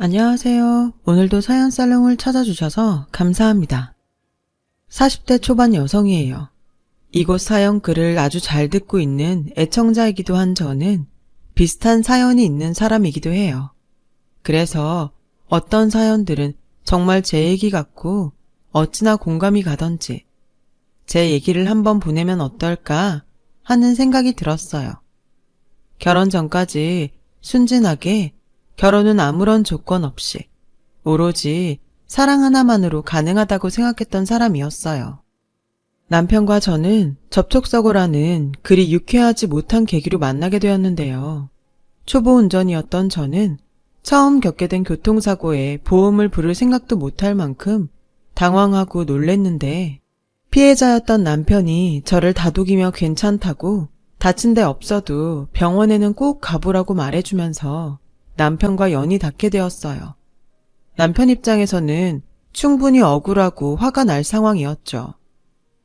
안녕하세요. 오늘도 사연 살롱을 찾아주셔서 감사합니다. 40대 초반 여성이에요. 이곳 사연 글을 아주 잘 듣고 있는 애청자이기도 한 저는 비슷한 사연이 있는 사람이기도 해요. 그래서 어떤 사연들은 정말 제 얘기 같고 어찌나 공감이 가던지 제 얘기를 한번 보내면 어떨까 하는 생각이 들었어요. 결혼 전까지 순진하게 결혼은 아무런 조건 없이 오로지 사랑 하나만으로 가능하다고 생각했던 사람이었어요. 남편과 저는 접촉사고라는 그리 유쾌하지 못한 계기로 만나게 되었는데요. 초보 운전이었던 저는 처음 겪게 된 교통사고에 보험을 부를 생각도 못할 만큼 당황하고 놀랬는데 피해자였던 남편이 저를 다독이며 괜찮다고 다친 데 없어도 병원에는 꼭 가보라고 말해주면서 남편과 연이 닿게 되었어요. 남편 입장에서는 충분히 억울하고 화가 날 상황이었죠.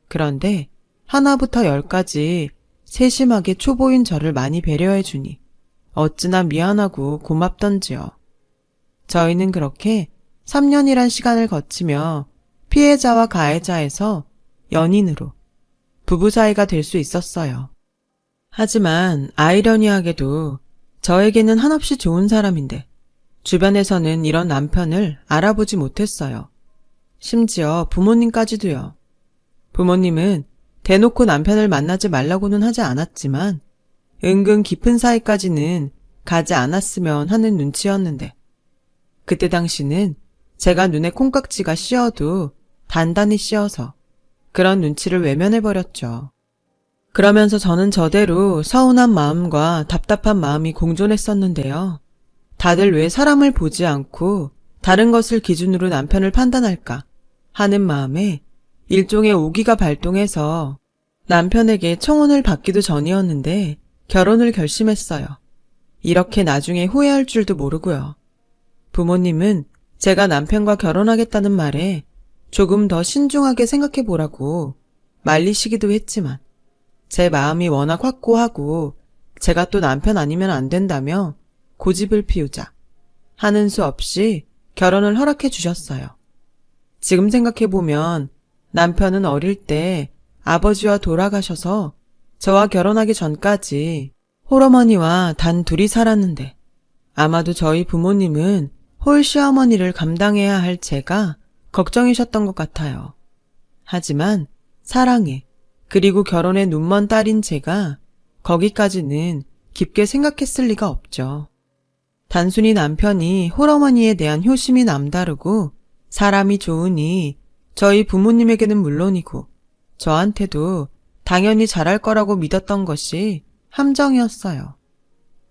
그런데 하나부터 열까지 세심하게 초보인 저를 많이 배려해주니 어찌나 미안하고 고맙던지요. 저희는 그렇게 3년이란 시간을 거치며 피해자와 가해자에서 연인으로 부부 사이가 될 수 있었어요. 하지만 아이러니하게도 저에게는 한없이 좋은 사람인데 주변에서는 이런 남편을 알아보지 못했어요. 심지어 부모님까지도요. 부모님은 대놓고 남편을 만나지 말라고는 하지 않았지만 은근 깊은 사이까지는 가지 않았으면 하는 눈치였는데 그때 당시는 제가 눈에 콩깍지가 씌어도 단단히 씌어서 그런 눈치를 외면해버렸죠. 그러면서 저는 저대로 서운한 마음과 답답한 마음이 공존했었는데요. 다들 왜 사람을 보지 않고 다른 것을 기준으로 남편을 판단할까 하는 마음에 일종의 오기가 발동해서 남편에게 청혼을 받기도 전이었는데 결혼을 결심했어요. 이렇게 나중에 후회할 줄도 모르고요. 부모님은 제가 남편과 결혼하겠다는 말에 조금 더 신중하게 생각해보라고 말리시기도 했지만 제 마음이 워낙 확고하고 제가 또 남편 아니면 안 된다며 고집을 피우자 하는 수 없이 결혼을 허락해 주셨어요. 지금 생각해보면 남편은 어릴 때 아버지와 돌아가셔서 저와 결혼하기 전까지 홀어머니와 단 둘이 살았는데 아마도 저희 부모님은 홀 시어머니를 감당해야 할 제가 걱정이셨던 것 같아요. 하지만 사랑에 그리고 결혼에 눈먼 딸인 제가 거기까지는 깊게 생각했을 리가 없죠. 단순히 남편이 홀어머니에 대한 효심이 남다르고 사람이 좋으니 저희 부모님에게는 물론이고 저한테도 당연히 잘할 거라고 믿었던 것이 함정이었어요.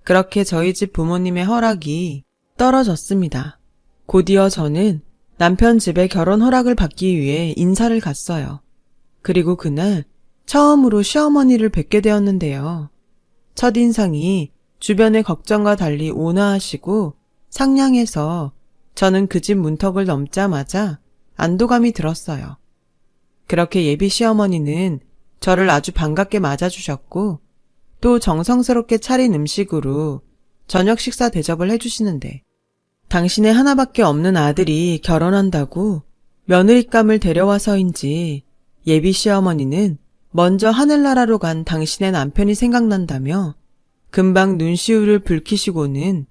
그렇게 저희 집 부모님의 허락이 떨어졌습니다. 곧이어 저는 남편 집에 결혼 허락을 받기 위해 인사를 갔어요. 그리고 그날 처음으로 시어머니를 뵙게 되었는데요. 첫인상이 주변의 걱정과 달리 온화하시고 상냥해서 저는 그 집 문턱을 넘자마자 안도감이 들었어요. 그렇게 예비 시어머니는 저를 아주 반갑게 맞아주셨고 또 정성스럽게 차린 음식으로 저녁 식사 대접을 해주시는데 당신의 하나밖에 없는 아들이 결혼한다고 며느리감을 데려와서인지 예비 시어머니는 먼저 하늘나라로 간 당신의 남편이 생각난다며 금방 눈시울을 붉히시고는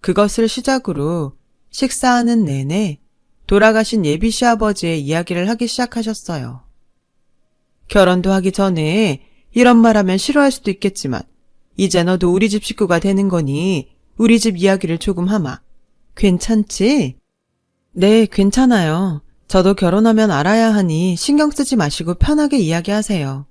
그것을 시작으로 식사하는 내내 돌아가신 예비 시아버지의 이야기를 하기 시작하셨어요. 결혼도 하기 전에 이런 말하면 싫어할 수도 있겠지만 이제 너도 우리 집 식구가 되는 거니 우리 집 이야기를 조금 하마. 괜찮지? 네, 괜찮아요. 저도 결혼하면 알아야 하니 신경 쓰지 마시고 편하게 이야기하세요.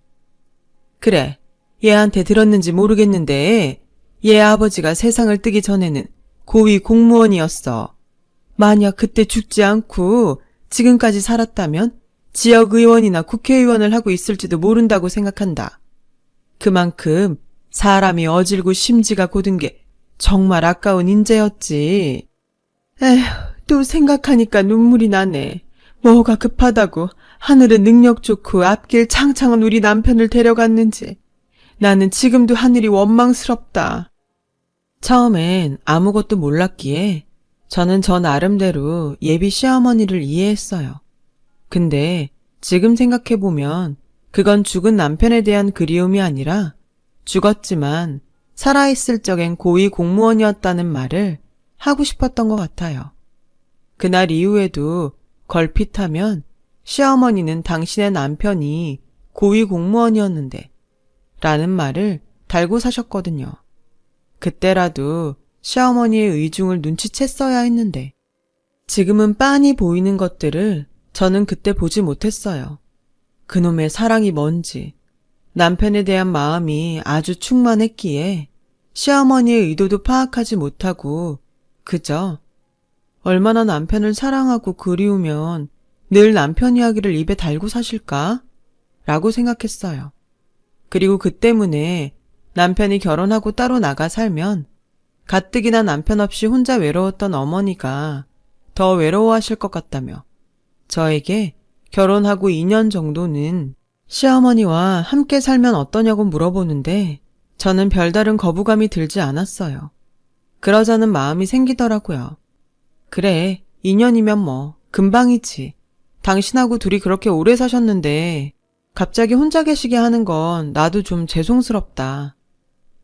그래, 얘한테 들었는지 모르겠는데 얘 아버지가 세상을 뜨기 전에는 고위 공무원이었어. 만약 그때 죽지 않고 지금까지 살았다면 지역의원이나 국회의원을 하고 있을지도 모른다고 생각한다. 그만큼 사람이 어질고 심지가 고든 게 정말 아까운 인재였지. 에휴, 또 생각하니까 눈물이 나네. 뭐가 급하다고 하늘은 능력 좋고 앞길 창창한 우리 남편을 데려갔는지. 나는 지금도 하늘이 원망스럽다. 처음엔 아무것도 몰랐기에 저는 저 나름대로 예비 시어머니를 이해했어요. 근데 지금 생각해보면 그건 죽은 남편에 대한 그리움이 아니라 죽었지만 살아있을 적엔 고위 공무원이었다는 말을 하고 싶었던 것 같아요. 그날 이후에도 걸핏하면 시어머니는 당신의 남편이 고위 공무원이었는데 라는 말을 달고 사셨거든요. 그때라도 시어머니의 의중을 눈치챘어야 했는데 지금은 빤히 보이는 것들을 저는 그때 보지 못했어요. 그놈의 사랑이 뭔지 남편에 대한 마음이 아주 충만했기에 시어머니의 의도도 파악하지 못하고 그저 얼마나 남편을 사랑하고 그리우면 늘 남편 이야기를 입에 달고 사실까? 라고 생각했어요. 그리고 그 때문에 남편이 결혼하고 따로 나가 살면 가뜩이나 남편 없이 혼자 외로웠던 어머니가 더 외로워하실 것 같다며 저에게 결혼하고 2년 정도는 시어머니와 함께 살면 어떠냐고 물어보는데 저는 별다른 거부감이 들지 않았어요. 그러자는 마음이 생기더라고요. 그래, 2년이면 뭐 금방이지. 당신하고 둘이 그렇게 오래 사셨는데 갑자기 혼자 계시게 하는 건 나도 좀 죄송스럽다.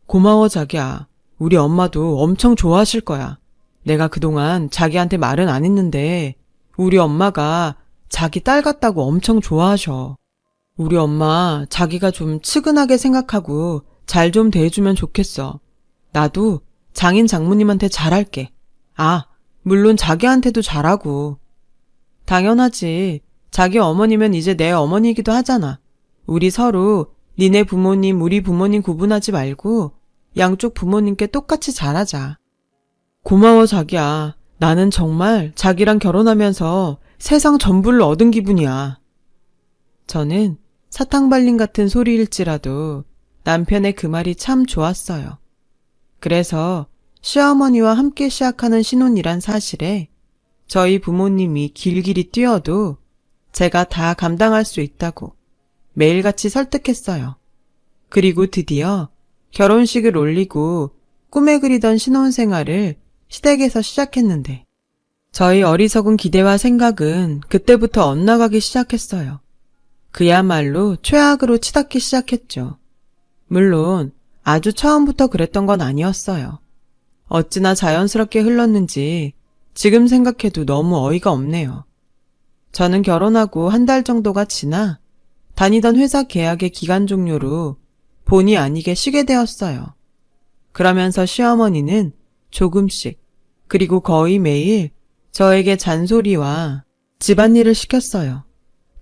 고마워 자기야. 우리 엄마도 엄청 좋아하실 거야. 내가 그동안 자기한테 말은 안 했는데 우리 엄마가 자기 딸 같다고 엄청 좋아하셔. 우리 엄마 자기가 좀 측은하게 생각하고 잘 좀 대해주면 좋겠어. 나도 장인 장모님한테 잘할게. 아, 물론 자기한테도 잘하고. 당연하지. 자기 어머니면 이제 내 어머니이기도 하잖아. 우리 서로 니네 부모님, 우리 부모님 구분하지 말고 양쪽 부모님께 똑같이 잘하자. 고마워 자기야. 나는 정말 자기랑 결혼하면서 세상 전부를 얻은 기분이야. 저는 사탕 발린 같은 소리일지라도 남편의 그 말이 참 좋았어요. 그래서 시어머니와 함께 시작하는 신혼이란 사실에 저희 부모님이 길길이 뛰어도 제가 다 감당할 수 있다고 매일같이 설득했어요. 그리고 드디어 결혼식을 올리고 꿈에 그리던 신혼생활을 시댁에서 시작했는데 저희 어리석은 기대와 생각은 그때부터 엇나가기 시작했어요. 그야말로 최악으로 치닫기 시작했죠. 물론 아주 처음부터 그랬던 건 아니었어요. 어찌나 자연스럽게 흘렀는지 지금 생각해도 너무 어이가 없네요. 저는 결혼하고 한 달 정도가 지나 다니던 회사 계약의 기간 종료로 본의 아니게 쉬게 되었어요. 그러면서 시어머니는 조금씩 그리고 거의 매일 저에게 잔소리와 집안일을 시켰어요.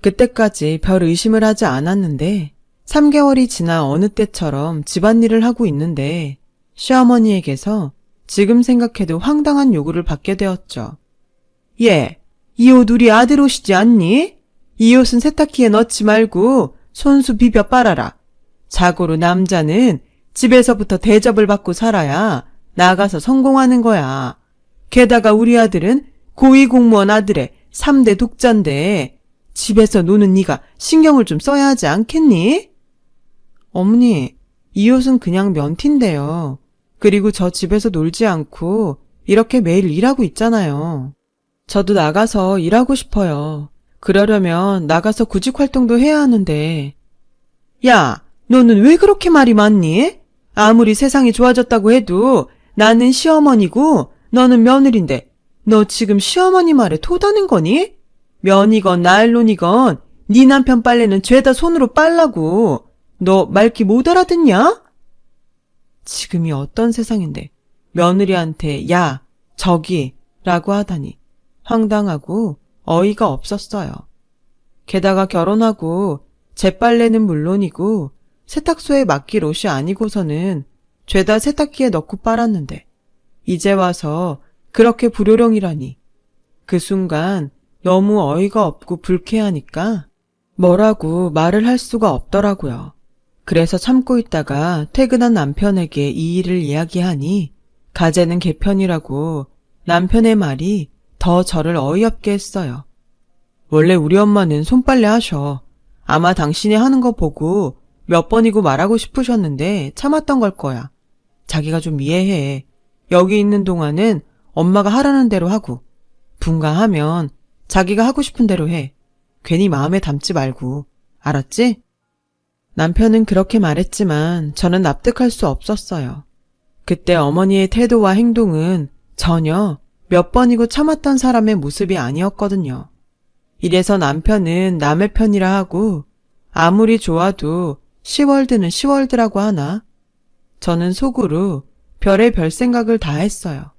그때까지 별 의심을 하지 않았는데 3개월이 지나 어느 때처럼 집안일을 하고 있는데 시어머니에게서 지금 생각해도 황당한 요구를 받게 되었죠. 예, 이 옷 우리 아들 옷이지 않니? 이 옷은 세탁기에 넣지 말고 손수 비벼 빨아라. 자고로 남자는 집에서부터 대접을 받고 살아야 나가서 성공하는 거야. 게다가 우리 아들은 고위공무원 아들의 3대 독자인데 집에서 노는 네가 신경을 좀 써야 하지 않겠니? 어머니, 이 옷은 그냥 면티인데요. 그리고 저 집에서 놀지 않고 이렇게 매일 일하고 있잖아요. 저도 나가서 일하고 싶어요. 그러려면 나가서 구직 활동도 해야 하는데. 야, 너는 왜 그렇게 말이 많니? 아무리 세상이 좋아졌다고 해도 나는 시어머니고 너는 며느린데 너 지금 시어머니 말에 토다는 거니? 면이건 나일론이건 네 남편 빨래는 죄다 손으로 빨라고. 너 말귀 못 알아듣냐? 지금이 어떤 세상인데 며느리한테 야, 저기 라고 하다니 황당하고 어이가 없었어요. 게다가 결혼하고 제 빨래는 물론이고 세탁소에 맡길 옷이 아니고서는 죄다 세탁기에 넣고 빨았는데 이제 와서 그렇게 불효령이라니. 그 순간 너무 어이가 없고 불쾌하니까 뭐라고 말을 할 수가 없더라고요. 그래서 참고 있다가 퇴근한 남편에게 이 일을 이야기하니 가재는 개편이라고 남편의 말이 더 저를 어이없게 했어요. 원래 우리 엄마는 손빨래 하셔. 아마 당신이 하는 거 보고 몇 번이고 말하고 싶으셨는데 참았던 걸 거야. 자기가 좀 이해해. 여기 있는 동안은 엄마가 하라는 대로 하고, 분가하면 자기가 하고 싶은 대로 해. 괜히 마음에 담지 말고. 알았지? 남편은 그렇게 말했지만 저는 납득할 수 없었어요. 그때 어머니의 태도와 행동은 전혀 몇 번이고 참았던 사람의 모습이 아니었거든요. 이래서 남편은 남의 편이라 하고 아무리 좋아도 시월드는 시월드라고 하나? 저는 속으로 별의별 생각을 다 했어요.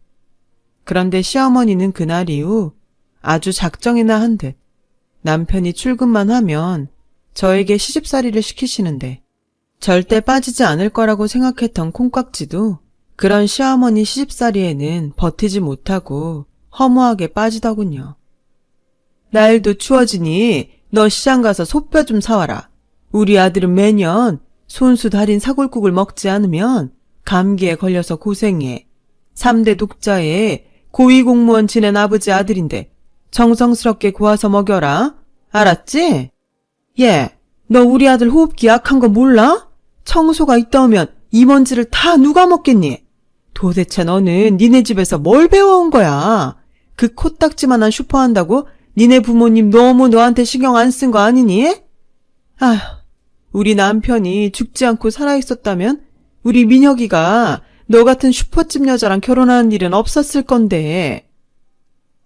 그런데 시어머니는 그날 이후 아주 작정이나 한 듯 남편이 출근만 하면 저에게 시집살이를 시키시는데 절대 빠지지 않을 거라고 생각했던 콩깍지도 그런 시어머니 시집살이에는 버티지 못하고 허무하게 빠지더군요. 날도 추워지니 너 시장 가서 소뼈 좀 사와라. 우리 아들은 매년 손수 달인 사골국을 먹지 않으면 감기에 걸려서 고생해. 3대 독자에 고위공무원 지낸 아버지 아들인데 정성스럽게 구워서 먹여라. 알았지? 예, 너 우리 아들 호흡기 약한 거 몰라? 청소가 있다 오면 이먼지를 다 누가 먹겠니? 도대체 너는 니네 집에서 뭘 배워온 거야? 그 코딱지만한 슈퍼 한다고 니네 부모님 너무 너한테 신경 안 쓴 거 아니니? 아휴, 우리 남편이 죽지 않고 살아있었다면 우리 민혁이가 너 같은 슈퍼집 여자랑 결혼하는 일은 없었을 건데.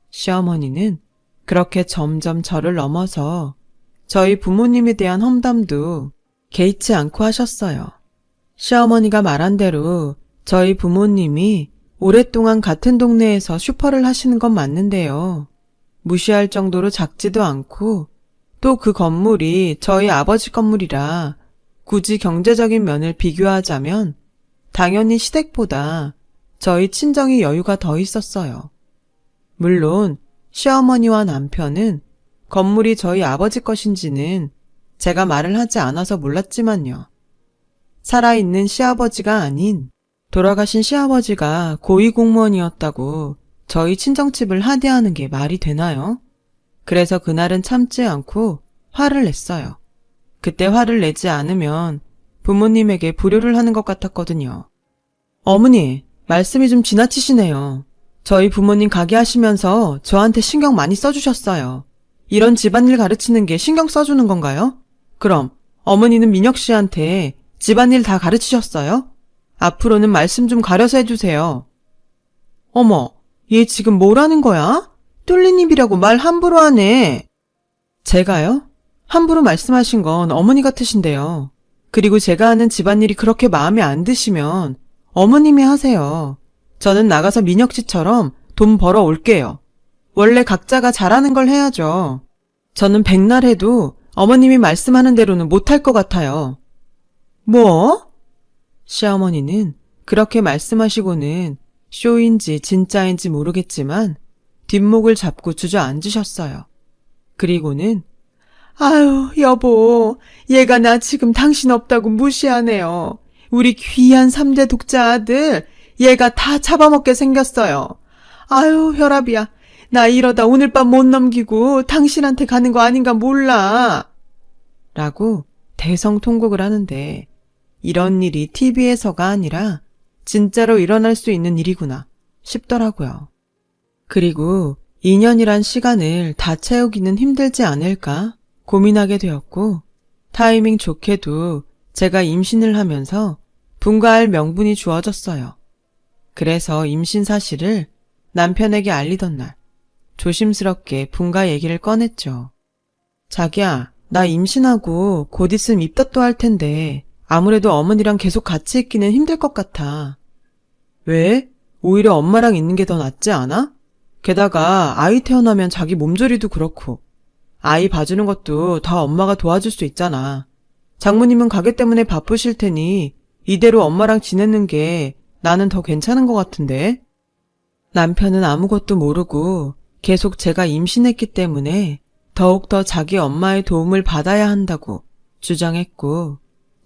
시어머니는 그렇게 점점 저를 넘어서 저희 부모님에 대한 험담도 개의치 않고 하셨어요. 시어머니가 말한 대로 저희 부모님이 오랫동안 같은 동네에서 슈퍼를 하시는 건 맞는데요. 무시할 정도로 작지도 않고 또 그 건물이 저희 아버지 건물이라 굳이 경제적인 면을 비교하자면 당연히 시댁보다 저희 친정이 여유가 더 있었어요. 물론 시어머니와 남편은 건물이 저희 아버지 것인지는 제가 말을 하지 않아서 몰랐지만요. 살아있는 시아버지가 아닌 돌아가신 시아버지가 고위공무원이었다고 저희 친정집을 하대하는 게 말이 되나요? 그래서 그날은 참지 않고 화를 냈어요. 그때 화를 내지 않으면 부모님에게 불효를 하는 것 같았거든요. 어머니, 말씀이 좀 지나치시네요. 저희 부모님 가게 하시면서 저한테 신경 많이 써주셨어요. 이런 집안일 가르치는 게 신경 써주는 건가요? 그럼 어머니는 민혁 씨한테 집안일 다 가르치셨어요? 앞으로는 말씀 좀 가려서 해주세요. 어머, 얘 지금 뭐라는 거야? 뚫린 입이라고 말 함부로 하네. 제가요? 함부로 말씀하신 건 어머니 같으신데요. 그리고 제가 하는 집안일이 그렇게 마음에 안 드시면 어머님이 하세요. 저는 나가서 민혁 씨처럼 돈 벌어 올게요. 원래 각자가 잘하는 걸 해야죠. 저는 백날 해도 어머님이 말씀하는 대로는 못할 것 같아요. 뭐? 시어머니는 그렇게 말씀하시고는 쇼인지 진짜인지 모르겠지만 뒷목을 잡고 주저앉으셨어요. 그리고는 아유, 여보, 얘가 나 지금 당신 없다고 무시하네요. 우리 귀한 3대 독자 아들, 얘가 다 잡아먹게 생겼어요. 아유, 혈압이야. 나 이러다 오늘 밤 못 넘기고 당신한테 가는 거 아닌가 몰라. 라고 대성통곡을 하는데 이런 일이 TV에서가 아니라 진짜로 일어날 수 있는 일이구나 싶더라고요. 그리고 2년이란 시간을 다 채우기는 힘들지 않을까 고민하게 되었고 타이밍 좋게도 제가 임신을 하면서 분가할 명분이 주어졌어요. 그래서 임신 사실을 남편에게 알리던 날 조심스럽게 분가 얘기를 꺼냈죠. 자기야, 나 임신하고 곧 있으면 입덧도 할 텐데 아무래도 어머니랑 계속 같이 있기는 힘들 것 같아. 왜? 오히려 엄마랑 있는 게 더 낫지 않아? 게다가 아이 태어나면 자기 몸조리도 그렇고 아이 봐주는 것도 다 엄마가 도와줄 수 있잖아. 장모님은 가게 때문에 바쁘실 테니 이대로 엄마랑 지내는 게 나는 더 괜찮은 것 같은데. 남편은 아무것도 모르고 계속 제가 임신했기 때문에 더욱더 자기 엄마의 도움을 받아야 한다고 주장했고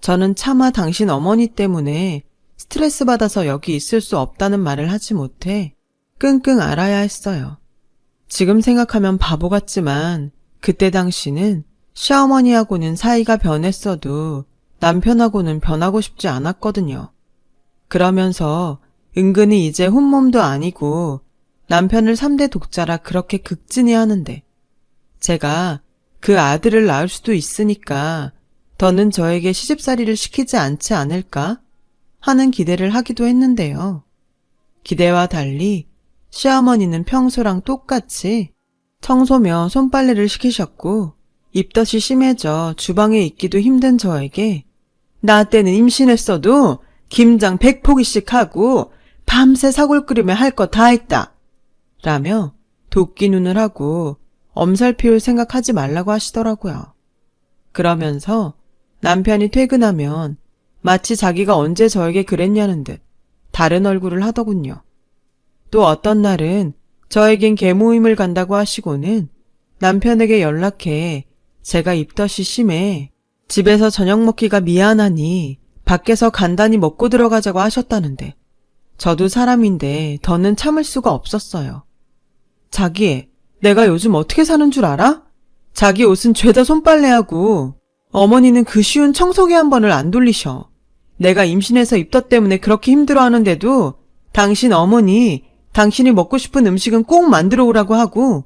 저는 차마 당신 어머니 때문에 스트레스 받아서 여기 있을 수 없다는 말을 하지 못해 끙끙 앓아야 했어요. 지금 생각하면 바보 같지만 그때 당시는 시어머니하고는 사이가 변했어도 남편하고는 변하고 싶지 않았거든요. 그러면서 은근히 이제 혼몸도 아니고 남편을 3대 독자라 그렇게 극진히 하는데 제가 그 아들을 낳을 수도 있으니까 더는 저에게 시집살이를 시키지 않지 않을까 하는 기대를 하기도 했는데요. 기대와 달리 시어머니는 평소랑 똑같이 청소며 손빨래를 시키셨고 입덧이 심해져 주방에 있기도 힘든 저에게 나 때는 임신했어도 김장 100포기씩 하고 밤새 사골 끓이며 할 거 다 했다 라며 도끼 눈을 하고 엄살 피울 생각하지 말라고 하시더라고요. 그러면서 남편이 퇴근하면 마치 자기가 언제 저에게 그랬냐는 듯 다른 얼굴을 하더군요. 또 어떤 날은 저에겐 개모임을 간다고 하시고는 남편에게 연락해 제가 입덧이 심해 집에서 저녁 먹기가 미안하니 밖에서 간단히 먹고 들어가자고 하셨다는데 저도 사람인데 더는 참을 수가 없었어요. 자기, 내가 요즘 어떻게 사는 줄 알아? 자기 옷은 죄다 손빨래하고 어머니는 그 쉬운 청소기 한 번을 안 돌리셔. 내가 임신해서 입덧 때문에 그렇게 힘들어하는데도 당신 어머니, 당신이 먹고 싶은 음식은 꼭 만들어 오라고 하고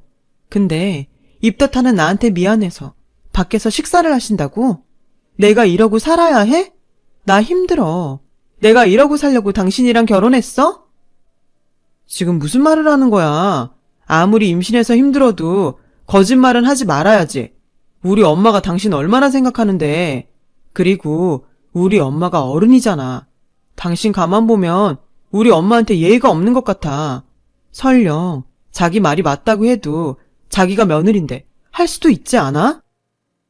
근데 입덧하는 나한테 미안해서 밖에서 식사를 하신다고? 내가 이러고 살아야 해? 나 힘들어. 내가 이러고 살려고 당신이랑 결혼했어? 지금 무슨 말을 하는 거야? 아무리 임신해서 힘들어도 거짓말은 하지 말아야지. 우리 엄마가 당신 얼마나 생각하는데. 그리고 우리 엄마가 어른이잖아. 당신 가만 보면 우리 엄마한테 예의가 없는 것 같아. 설령 자기 말이 맞다고 해도 자기가 며느린데 할 수도 있지 않아?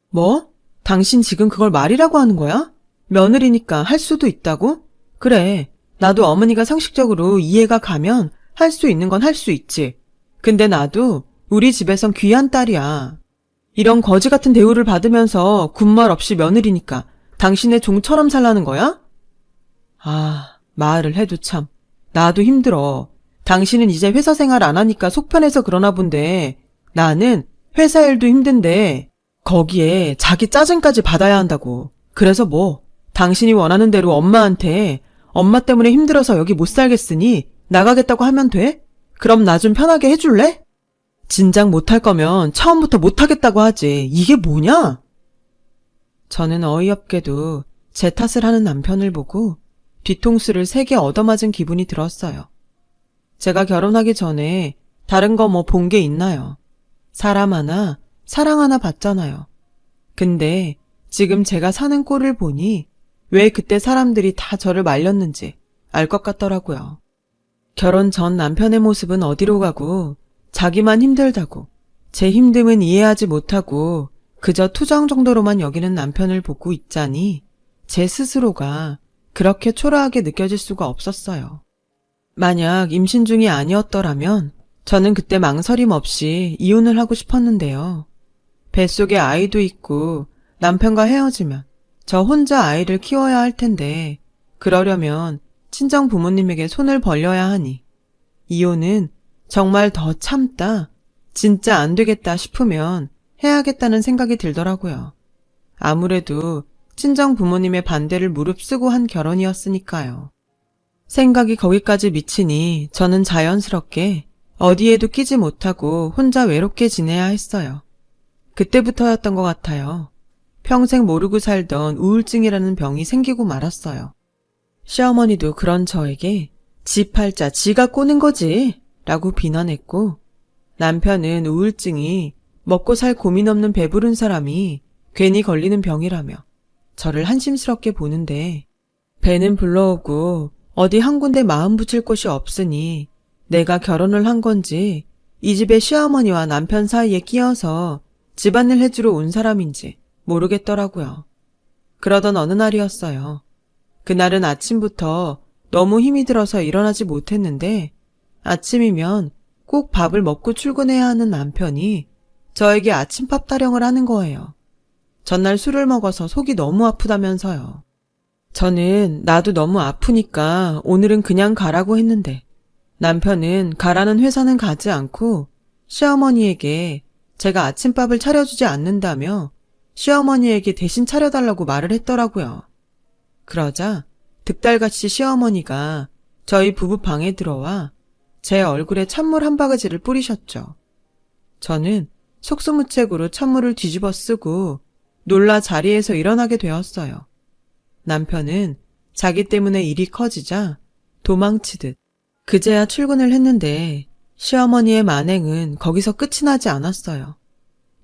뭐? 당신 지금 그걸 말이라고 하는 거야? 며느리니까 할 수도 있다고? 그래, 나도 어머니가 상식적으로 이해가 가면 할 수 있는 건 할 수 있지. 근데 나도 우리 집에선 귀한 딸이야. 이런 거지 같은 대우를 받으면서 군말 없이 며느리니까 당신의 종처럼 살라는 거야? 아, 말을 해도 참. 나도 힘들어. 당신은 이제 회사 생활 안 하니까 속 편해서 그러나 본데 나는 회사 일도 힘든데 거기에 자기 짜증까지 받아야 한다고. 그래서 뭐 당신이 원하는 대로 엄마한테 엄마 때문에 힘들어서 여기 못 살겠으니 나가겠다고 하면 돼? 그럼 나 좀 편하게 해줄래? 진작 못할 거면 처음부터 못하겠다고 하지. 이게 뭐냐? 저는 어이없게도 제 탓을 하는 남편을 보고 뒤통수를 세게 얻어맞은 기분이 들었어요. 제가 결혼하기 전에 다른 거 뭐 본 게 있나요? 사람 하나, 사랑 하나 봤잖아요. 근데 지금 제가 사는 꼴을 보니 왜 그때 사람들이 다 저를 말렸는지 알 것 같더라고요. 결혼 전 남편의 모습은 어디로 가고 자기만 힘들다고 제 힘듦은 이해하지 못하고 그저 투정 정도로만 여기는 남편을 보고 있자니 제 스스로가 그렇게 초라하게 느껴질 수가 없었어요. 만약 임신 중이 아니었더라면 저는 그때 망설임 없이 이혼을 하고 싶었는데요. 뱃속에 아이도 있고 남편과 헤어지면 저 혼자 아이를 키워야 할 텐데 그러려면 친정 부모님에게 손을 벌려야 하니 이혼은 정말 더 참다 진짜 안 되겠다 싶으면 해야겠다는 생각이 들더라고요. 아무래도 친정 부모님의 반대를 무릅쓰고 한 결혼이었으니까요. 생각이 거기까지 미치니 저는 자연스럽게 어디에도 끼지 못하고 혼자 외롭게 지내야 했어요. 그때부터였던 것 같아요. 평생 모르고 살던 우울증이라는 병이 생기고 말았어요. 시어머니도 그런 저에게 지 팔자 지가 꼬는 거지 라고 비난했고 남편은 우울증이 먹고 살 고민 없는 배부른 사람이 괜히 걸리는 병이라며 저를 한심스럽게 보는데 배는 불러오고 어디 한 군데 마음 붙일 곳이 없으니 내가 결혼을 한 건지 이 집의 시어머니와 남편 사이에 끼어서 집안일 해주러 온 사람인지 모르겠더라고요. 그러던 어느 날이었어요. 그날은 아침부터 너무 힘이 들어서 일어나지 못했는데 아침이면 꼭 밥을 먹고 출근해야 하는 남편이 저에게 아침밥 타령을 하는 거예요. 전날 술을 먹어서 속이 너무 아프다면서요. 저는 나도 너무 아프니까 오늘은 그냥 가라고 했는데 남편은 가라는 회사는 가지 않고 시어머니에게 제가 아침밥을 차려주지 않는다며 시어머니에게 대신 차려달라고 말을 했더라고요. 그러자 득달같이 시어머니가 저희 부부 방에 들어와 제 얼굴에 찬물 한 바가지를 뿌리셨죠. 저는 속수무책으로 찬물을 뒤집어 쓰고 놀라 자리에서 일어나게 되었어요. 남편은 자기 때문에 일이 커지자 도망치듯 그제야 출근을 했는데 시어머니의 만행은 거기서 끝이 나지 않았어요.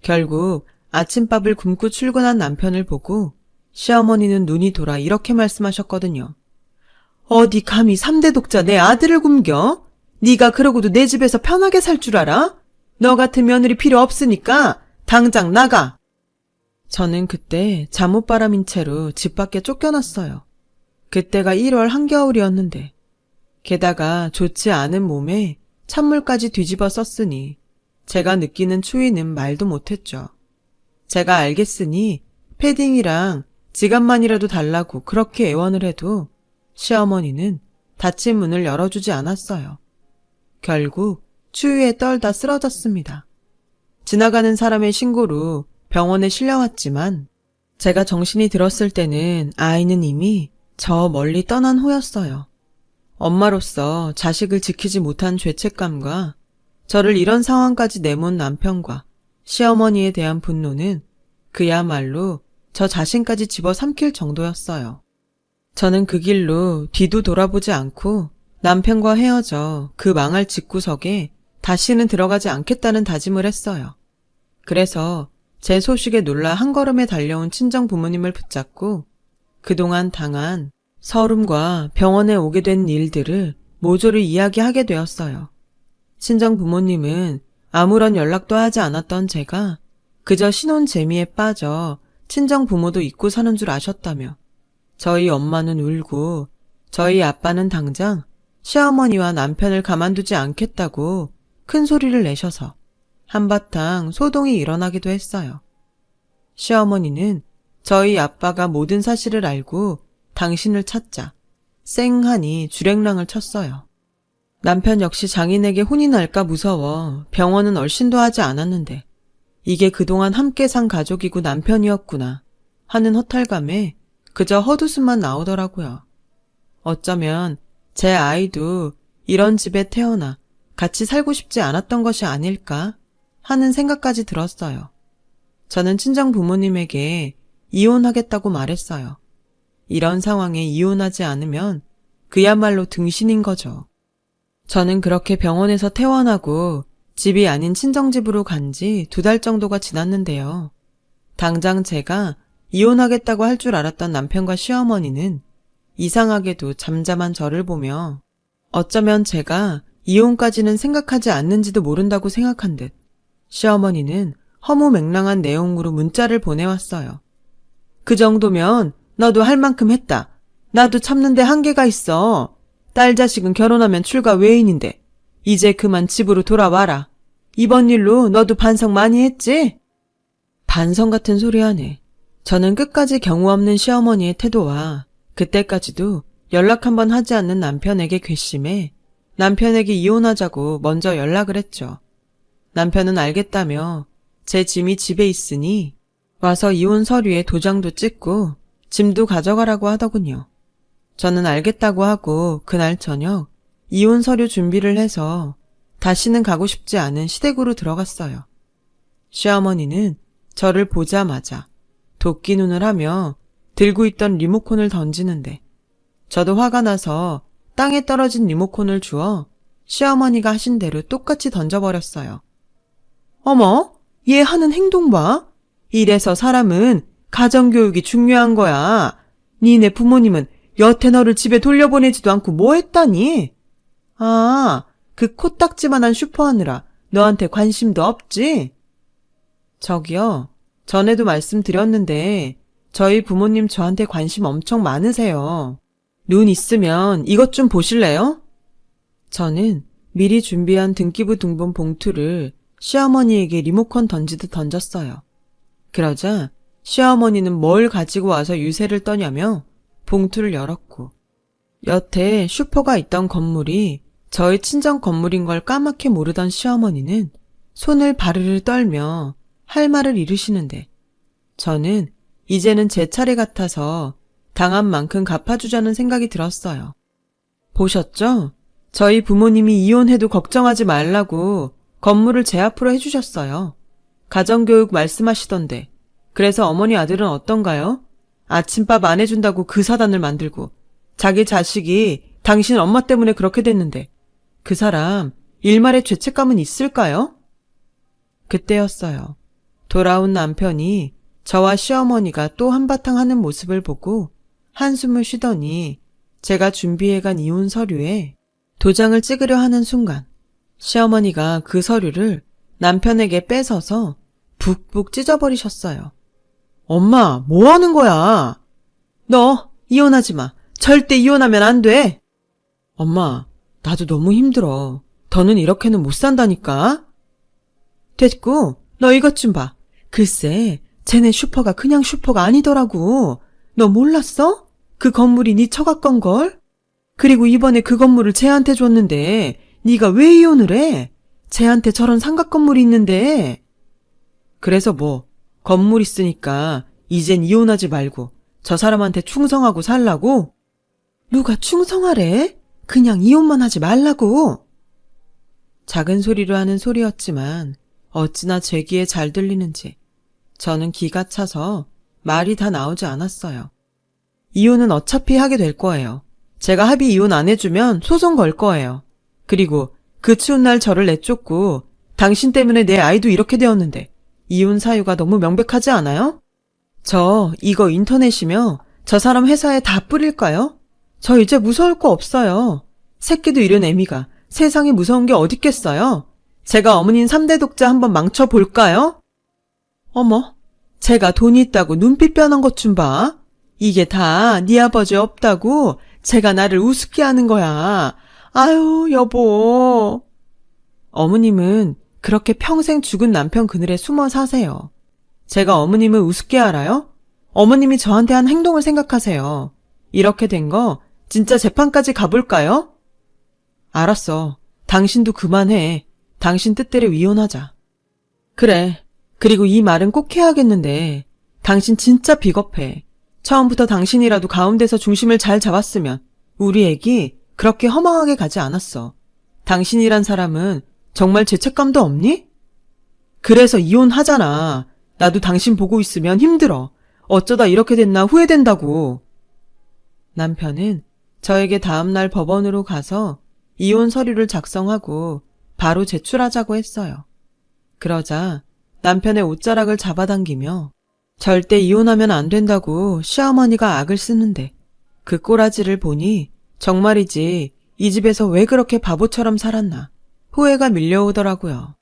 결국 아침밥을 굶고 출근한 남편을 보고 시어머니는 눈이 돌아 이렇게 말씀하셨거든요. 어디 감히 3대 독자 내 아들을 굶겨? 네가 그러고도 내 집에서 편하게 살 줄 알아? 너 같은 며느리 필요 없으니까 당장 나가. 저는 그때 잠옷바람인 채로 집 밖에 쫓겨났어요. 그때가 1월 한겨울이었는데 게다가 좋지 않은 몸에 찬물까지 뒤집어 썼으니 제가 느끼는 추위는 말도 못했죠. 제가 알겠으니 패딩이랑 지갑만이라도 달라고 그렇게 애원을 해도 시어머니는 닫힌 문을 열어주지 않았어요. 결국 추위에 떨다 쓰러졌습니다. 지나가는 사람의 신고로 병원에 실려왔지만 제가 정신이 들었을 때는 아이는 이미 저 멀리 떠난 후였어요. 엄마로서 자식을 지키지 못한 죄책감과 저를 이런 상황까지 내몬 남편과 시어머니에 대한 분노는 그야말로 저 자신까지 집어삼킬 정도였어요. 저는 그 길로 뒤도 돌아보지 않고 남편과 헤어져 그 망할 집구석에 다시는 들어가지 않겠다는 다짐을 했어요. 그래서 제 소식에 놀라 한 걸음에 달려온 친정 부모님을 붙잡고 그동안 당한 서름과 병원에 오게 된 일들을 모조리 이야기하게 되었어요. 친정 부모님은 아무런 연락도 하지 않았던 제가 그저 신혼 재미에 빠져 친정 부모도 잊고 사는 줄 아셨다며 저희 엄마는 울고 저희 아빠는 당장 시어머니와 남편을 가만두지 않겠다고 큰 소리를 내셔서 한바탕 소동이 일어나기도 했어요. 시어머니는 저희 아빠가 모든 사실을 알고 당신을 찾자 쌩하니 주랭랑을 쳤어요. 남편 역시 장인에게 혼이 날까 무서워 병원은 얼씬도 하지 않았는데 이게 그동안 함께 산 가족이고 남편이었구나 하는 허탈감에 그저 헛웃음만 나오더라고요. 어쩌면 제 아이도 이런 집에 태어나 같이 살고 싶지 않았던 것이 아닐까 하는 생각까지 들었어요. 저는 친정 부모님에게 이혼하겠다고 말했어요. 이런 상황에 이혼하지 않으면 그야말로 등신인 거죠. 저는 그렇게 병원에서 퇴원하고 집이 아닌 친정집으로 간 지 2달 정도가 지났는데요. 당장 제가 이혼하겠다고 할 줄 알았던 남편과 시어머니는 이상하게도 잠잠한 저를 보며 어쩌면 제가 이혼까지는 생각하지 않는지도 모른다고 생각한 듯 시어머니는 허무맹랑한 내용으로 문자를 보내왔어요. 그 정도면 너도 할 만큼 했다. 나도 참는데 한계가 있어. 딸 자식은 결혼하면 출가 외인인데 이제 그만 집으로 돌아와라. 이번 일로 너도 반성 많이 했지? 반성 같은 소리 하네. 저는 끝까지 경우 없는 시어머니의 태도와 그때까지도 연락 한번 하지 않는 남편에게 괘씸해 남편에게 이혼하자고 먼저 연락을 했죠. 남편은 알겠다며 제 짐이 집에 있으니 와서 이혼 서류에 도장도 찍고 짐도 가져가라고 하더군요. 저는 알겠다고 하고 그날 저녁 이혼 서류 준비를 해서 다시는 가고 싶지 않은 시댁으로 들어갔어요. 시어머니는 저를 보자마자 도끼 눈을 하며 들고 있던 리모컨을 던지는데 저도 화가 나서 땅에 떨어진 리모컨을 주워 시어머니가 하신 대로 똑같이 던져버렸어요. 어머, 얘 하는 행동 봐. 이래서 사람은 가정교육이 중요한 거야. 니네 부모님은 여태 너를 집에 돌려보내지도 않고 뭐 했다니? 아, 그 코딱지만한 슈퍼 하느라 너한테 관심도 없지? 저기요, 전에도 말씀드렸는데 저희 부모님 저한테 관심 엄청 많으세요. 눈 있으면 이것 좀 보실래요? 저는 미리 준비한 등기부 등본 봉투를 시어머니에게 리모컨 던지듯 던졌어요. 그러자 시어머니는 뭘 가지고 와서 유세를 떠냐며 봉투를 열었고 여태 슈퍼가 있던 건물이 저희 친정 건물인 걸 까맣게 모르던 시어머니는 손을 바르르 떨며 할 말을 이르시는데 저는 이제는 제 차례 같아서 당한 만큼 갚아주자는 생각이 들었어요. 보셨죠? 저희 부모님이 이혼해도 걱정하지 말라고 건물을 제 앞으로 해주셨어요. 가정교육 말씀하시던데. 그래서 어머니 아들은 어떤가요? 아침밥 안 해준다고 그 사단을 만들고 자기 자식이 당신 엄마 때문에 그렇게 됐는데 그 사람 일말의 죄책감은 있을까요? 그때였어요. 돌아온 남편이 저와 시어머니가 또 한바탕 하는 모습을 보고 한숨을 쉬더니 제가 준비해간 이혼 서류에 도장을 찍으려 하는 순간 시어머니가 그 서류를 남편에게 뺏어서 북북 찢어버리셨어요. 엄마, 뭐 하는 거야? 너 이혼하지 마. 절대 이혼하면 안 돼. 엄마, 나도 너무 힘들어. 더는 이렇게는 못 산다니까. 됐고, 너 이것 좀 봐. 글쎄, 쟤네 슈퍼가 그냥 슈퍼가 아니더라고. 너 몰랐어? 그 건물이 네 처갓 건걸? 그리고 이번에 그 건물을 쟤한테 줬는데 네가 왜 이혼을 해? 쟤한테 저런 삼각 건물이 있는데. 그래서 뭐 건물 있으니까 이젠 이혼하지 말고 저 사람한테 충성하고 살라고? 누가 충성하래? 그냥 이혼만 하지 말라고. 작은 소리로 하는 소리였지만 어찌나 제 귀에 잘 들리는지 저는 기가 차서 말이 다 나오지 않았어요. 이혼은 어차피 하게 될 거예요. 제가 합의 이혼 안 해주면 소송 걸 거예요. 그리고 그 추운 날 저를 내쫓고 당신 때문에 내 아이도 이렇게 되었는데 이혼 사유가 너무 명백하지 않아요? 저 이거 인터넷이며 저 사람 회사에 다 뿌릴까요? 저 이제 무서울 거 없어요. 새끼도 잃은 애미가 세상에 무서운 게 어딨겠어요? 제가 어머님 3대 독자 한번 망쳐볼까요? 어머, 제가 돈이 있다고 눈빛 변한 것 좀 봐. 이게 다 네 아버지 없다고 제가 나를 우습게 하는 거야. 아유, 여보. 어머님은 그렇게 평생 죽은 남편 그늘에 숨어 사세요. 제가 어머님을 우습게 알아요? 어머님이 저한테 한 행동을 생각하세요. 이렇게 된 거 진짜 재판까지 가볼까요? 알았어. 당신도 그만해. 당신 뜻대로 이혼하자. 그래. 그리고 이 말은 꼭 해야겠는데 당신 진짜 비겁해. 처음부터 당신이라도 가운데서 중심을 잘 잡았으면 우리 애기 그렇게 허망하게 가지 않았어. 당신이란 사람은 정말 죄책감도 없니? 그래서 이혼하잖아. 나도 당신 보고 있으면 힘들어. 어쩌다 이렇게 됐나 후회된다고. 남편은 저에게 다음날 법원으로 가서 이혼 서류를 작성하고 바로 제출하자고 했어요. 그러자 남편의 옷자락을 잡아당기며 절대 이혼하면 안 된다고 시어머니가 악을 쓰는데 그 꼬라지를 보니 정말이지 이 집에서 왜 그렇게 바보처럼 살았나 후회가 밀려오더라고요.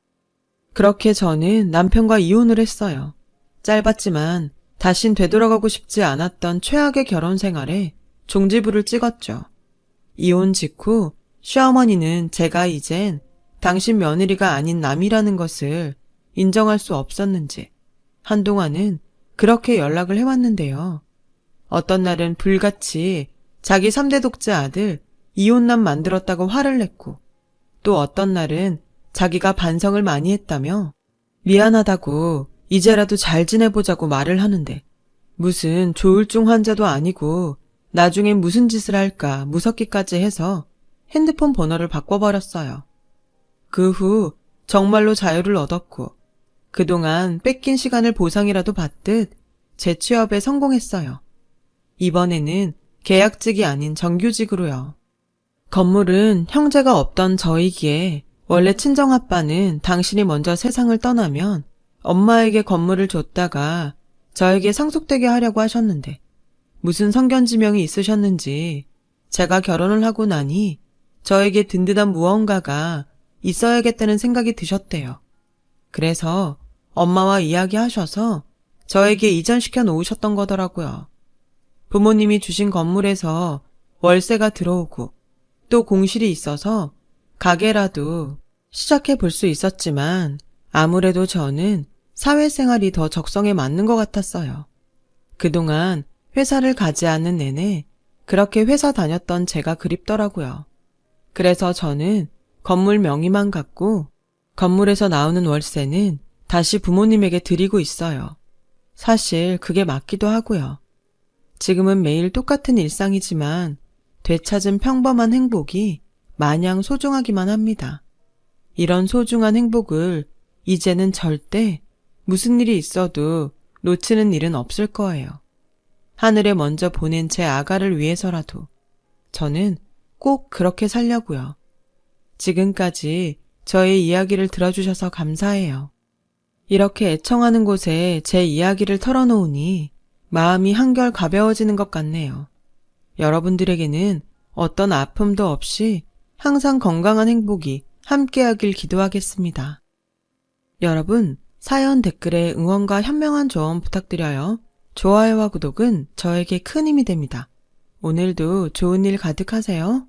그렇게 저는 남편과 이혼을 했어요. 짧았지만 다신 되돌아가고 싶지 않았던 최악의 결혼 생활에 종지부를 찍었죠. 이혼 직후 시어머니는 제가 이젠 당신 며느리가 아닌 남이라는 것을 인정할 수 없었는지 한동안은 그렇게 연락을 해왔는데요. 어떤 날은 불같이 자기 3대 독자 아들 이혼남 만들었다고 화를 냈고 또 어떤 날은 자기가 반성을 많이 했다며 미안하다고 이제라도 잘 지내보자고 말을 하는데 무슨 조울증 환자도 아니고 나중엔 무슨 짓을 할까 무섭기까지 해서 핸드폰 번호를 바꿔버렸어요. 그 후 정말로 자유를 얻었고 그동안 뺏긴 시간을 보상이라도 받듯 재취업에 성공했어요. 이번에는 계약직이 아닌 정규직으로요. 건물은 형제가 없던 저이기에 원래 친정아빠는 당신이 먼저 세상을 떠나면 엄마에게 건물을 줬다가 저에게 상속되게 하려고 하셨는데 무슨 성견지명이 있으셨는지 제가 결혼을 하고 나니 저에게 든든한 무언가가 있어야겠다는 생각이 드셨대요. 그래서 엄마와 이야기하셔서 저에게 이전시켜 놓으셨던 거더라고요. 부모님이 주신 건물에서 월세가 들어오고 또 공실이 있어서 가게라도 시작해 볼 수 있었지만 아무래도 저는 사회생활이 더 적성에 맞는 것 같았어요. 그동안 회사를 가지 않는 내내 그렇게 회사 다녔던 제가 그립더라고요. 그래서 저는 건물 명의만 갖고 건물에서 나오는 월세는 다시 부모님에게 드리고 있어요. 사실 그게 맞기도 하고요. 지금은 매일 똑같은 일상이지만 되찾은 평범한 행복이 마냥 소중하기만 합니다. 이런 소중한 행복을 이제는 절대 무슨 일이 있어도 놓치는 일은 없을 거예요. 하늘에 먼저 보낸 제 아가를 위해서라도 저는 꼭 그렇게 살려고요. 지금까지 저의 이야기를 들어주셔서 감사해요. 이렇게 애청하는 곳에 제 이야기를 털어놓으니 마음이 한결 가벼워지는 것 같네요. 여러분들에게는 어떤 아픔도 없이 항상 건강한 행복이 함께하길 기도하겠습니다. 여러분, 사연 댓글에 응원과 현명한 조언 부탁드려요. 좋아요와 구독은 저에게 큰 힘이 됩니다. 오늘도 좋은 일 가득하세요.